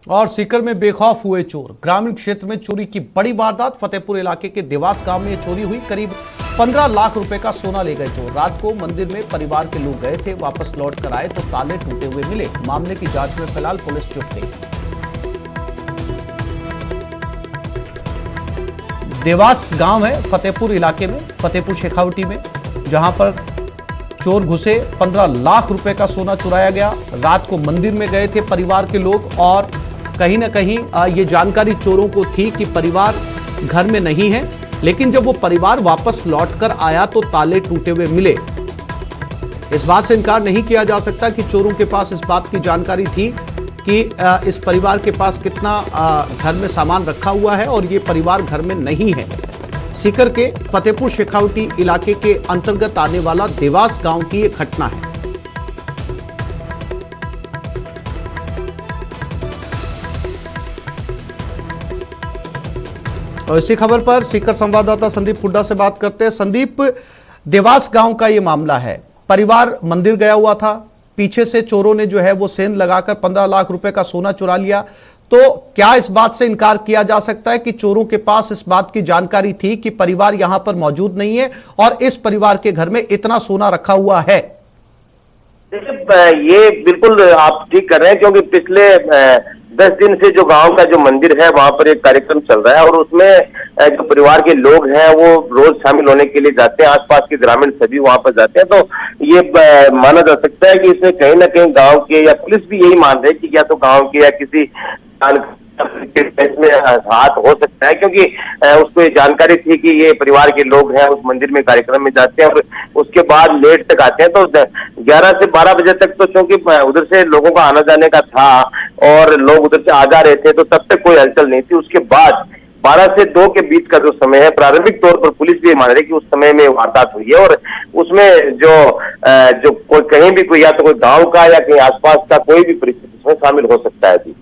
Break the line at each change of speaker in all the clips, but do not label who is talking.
और सीकर में बेखौफ हुए चोर। ग्रामीण क्षेत्र में चोरी की बड़ी वारदात। फतेहपुर इलाके के देवास गांव में यह चोरी हुई। करीब 15 लाख रुपए का सोना ले गए चोर। रात को मंदिर में परिवार के लोग गए थे, वापस लौट कर आए तो ताले टूटे हुए मिले। मामले की जांच में फिलहाल पुलिस जुट गई। देवास गांव है फतेहपुर इलाके में, फतेहपुर शेखावटी में, जहां पर चोर घुसे। 15 लाख रुपए का सोना चुराया गया। रात को मंदिर में गए थे परिवार के लोग और कहीं ना कहीं ये जानकारी चोरों को थी कि परिवार घर में नहीं है, लेकिन जब वो परिवार वापस लौटकर आया तो ताले टूटे हुए मिले। इस बात से इनकार नहीं किया जा सकता कि चोरों के पास इस बात की जानकारी थी कि इस परिवार के पास कितना घर में सामान रखा हुआ है और ये परिवार घर में नहीं है। सीकर के फतेहपुर शेखावटी इलाके के अंतर्गत आने वाला देवास गांव की एक घटना है। और इसी खबर पर सीकर संवाददाता संदीप हुड्डा से बात करते हैं। संदीप, देवास गांव का ये मामला है। परिवार मंदिर गया हुआ था, पीछे से चोरों ने जो है वो सेंध लगाकर 15 लाख रुपए का सोना चुरा लिया। तो क्या इस बात से इनकार किया जा सकता है कि चोरों के पास इस बात की जानकारी थी कि परिवार यहां पर मौजूद नहीं है और इस परिवार के घर में इतना सोना रखा हुआ है?
देखिए, ये बिल्कुल आप ठीक कर रहे हैं, क्योंकि पिछले 10 दिन से जो गांव का जो मंदिर है वहां पर एक कार्यक्रम चल रहा है और उसमें जो परिवार के लोग हैं वो रोज शामिल होने के लिए जाते हैं। आसपास के ग्रामीण सभी वहां पर जाते हैं। तो ये माना जा सकता है कि इसमें कहीं ना कहीं गांव के, या पुलिस भी यही मान रही है कि या तो गांव के या किसी में हाथ हो सकता है, क्योंकि उसको ये जानकारी थी कि ये परिवार के लोग हैं, उस मंदिर में कार्यक्रम में जाते हैं और उसके बाद लेट तक आते हैं। तो 11 से 12 बजे तक तो चूंकि उधर से लोगों का आना जाने का था और लोग उधर से आ जा रहे थे, तो तब तक कोई हलचल नहीं थी। उसके बाद 12 से 2 के बीच का जो समय है, प्रारंभिक तौर पर पुलिस भी मान रही है कि उस समय में वारदात हुई है और उसमें जो कोई कहीं भी कोई, या तो कोई गांव का या कहीं आसपास का कोई भी परिस्थिति इसमें शामिल हो सकता है। जी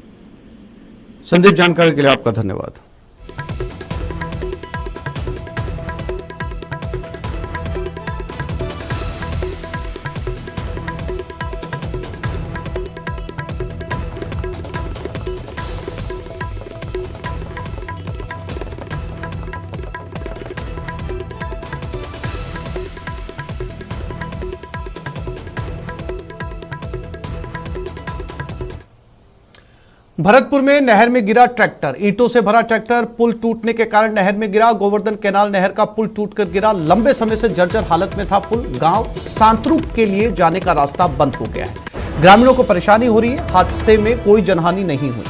संदीप, जानकारी के लिए आपका धन्यवाद। भरतपुर में नहर में गिरा ट्रैक्टर। ईंटों से भरा ट्रैक्टर पुल टूटने के कारण नहर में गिरा। गोवर्धन कैनाल नहर का पुल टूटकर गिरा। लंबे समय से जर्जर हालत में था पुल। गांव सांतरू के लिए जाने का रास्ता बंद हो गया है। ग्रामीणों को परेशानी हो रही है। हादसे में कोई जनहानि नहीं हुई।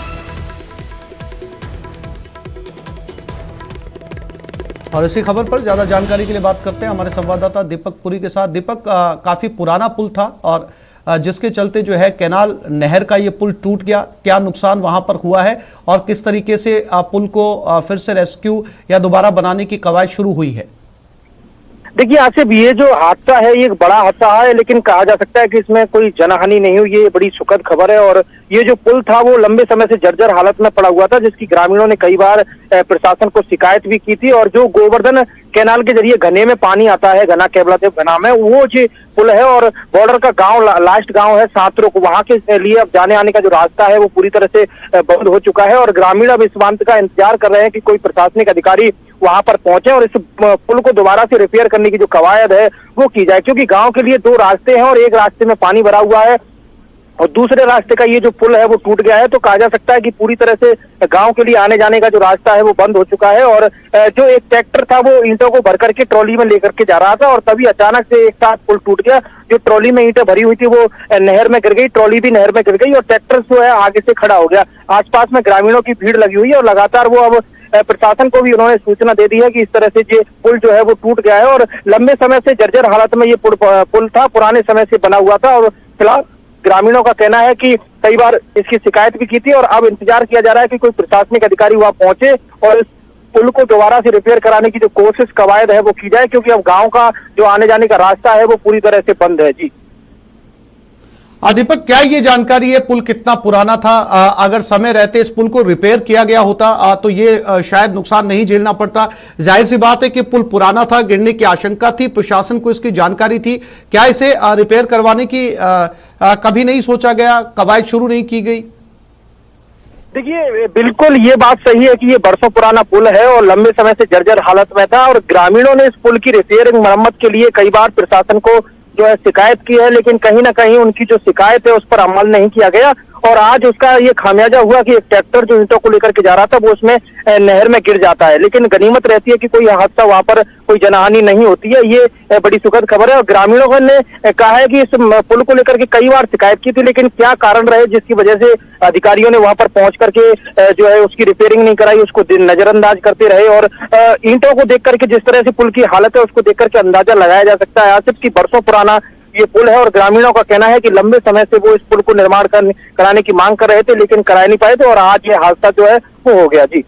और इसी खबर पर ज्यादा जानकारी के लिए बात करते हैं हमारे संवाददाता दीपक पुरी के साथ। दीपक, काफी पुराना पुल था और जिसके चलते जो है कैनाल नहर का ये पुल टूट गया। क्या नुकसान वहां पर हुआ है और किस तरीके से पुल को फिर से रेस्क्यू या दोबारा बनाने की कवायद शुरू हुई है?
देखिए आसिफ, ये जो हादसा है ये एक बड़ा हादसा है, लेकिन कहा जा सकता है कि इसमें कोई जनहानि नहीं हुई। ये बड़ी सुखद खबर है। और ये जो पुल था वो लंबे समय से जर्जर हालत में पड़ा हुआ था, जिसकी ग्रामीणों ने कई बार प्रशासन को शिकायत भी की थी। और जो गोवर्धन कैनाल के जरिए घने में पानी आता है, घना केवलादेव घना में, वो जो पुल है और बॉर्डर का गांव, लास्ट गांव है सांतरो, वहां के लिए अब जाने आने का जो रास्ता है वो पूरी तरह से बंद हो चुका है। और ग्रामीण अब इस बात का इंतजार कर रहे हैं कि कोई प्रशासनिक अधिकारी वहां पर पहुंचे और इस पुल को दोबारा से रिपेयर करने की जो कवायद है वो की जाए, क्योंकि गांव के लिए 2 रास्ते हैं और एक रास्ते में पानी भरा हुआ है और दूसरे रास्ते का ये जो पुल है वो टूट गया है। तो कहा जा सकता है कि पूरी तरह से गांव के लिए आने जाने का जो रास्ता है वो बंद हो चुका है। और जो एक ट्रैक्टर था वो ईंटों को भर करके ट्रॉली में लेकर के जा रहा था और तभी अचानक से एक साथ पुल टूट गया। जो ट्रॉली में ईंटें भरी हुई थी वो नहर में गिर गई, ट्रॉली भी नहर में गिर गई और ट्रैक्टर जो है आगे से खड़ा हो गया। आसपास में ग्रामीणों की भीड़ लगी हुई है और लगातार वो अब प्रशासन को भी उन्होंने सूचना दे दी है कि इस तरह से ये पुल जो है वो टूट गया है और लंबे समय से जर्जर हालत में ये पुल था, पुराने समय से बना हुआ था। और फिलहाल ग्रामीणों का कहना है कि कई बार इसकी शिकायत भी की थी और अब इंतजार किया जा रहा है कि कोई प्रशासनिक अधिकारी वहां पहुंचे और इस पुल को दोबारा से रिपेयर कराने की जो कोशिश कवायद है वो की जाए, क्योंकि अब गांव का जो आने जाने का रास्ता है वो पूरी तरह से बंद है। जी
दीपक, क्या ये जानकारी है पुल कितना पुराना था? अगर समय रहते इस पुल को रिपेयर किया गया होता तो ये शायद नुकसान नहीं झेलना पड़ता। जाहिर सी बात है कि पुल पुराना था, गिरने की आशंका थी, प्रशासन को इसकी जानकारी थी। क्या इसे रिपेयर करवाने की कभी नहीं सोचा गया, कवायद शुरू नहीं की गई?
देखिए बिल्कुल ये बात सही है कि ये बरसों पुराना पुल है और लंबे समय से जर्जर हालत में था और ग्रामीणों ने इस पुल की रिपेयरिंग मरम्मत के लिए कई बार प्रशासन को जो है शिकायत की है, लेकिन कहीं ना कहीं उनकी जो शिकायत है उस पर अमल नहीं किया गया और आज उसका ये खामियाजा हुआ कि एक ट्रैक्टर जो ईंटों को लेकर के जा रहा था वो उसमें नहर में गिर जाता है। लेकिन गनीमत रहती है कि कोई हादसा वहां पर कोई जनहानि नहीं होती है। ये बड़ी सुखद खबर है और ग्रामीणों ने कहा है कि इस पुल को लेकर के कई बार शिकायत की थी, लेकिन क्या कारण रहे जिसकी वजह से अधिकारियों ने वहां पर पहुंच करके जो है उसकी रिपेयरिंग नहीं कराई, उसको नजरअंदाज करते रहे और ईंटों को देख करके जिस तरह से पुल की हालत है उसको देख करके अंदाजा लगाया जा सकता है आसिफ की बरसों पुराना ये पुल है और ग्रामीणों का कहना है कि लंबे समय से वो इस पुल को निर्माण कराने की मांग कर रहे थे, लेकिन करा नहीं पाए थे और आज ये हादसा जो है वो हो गया। जी।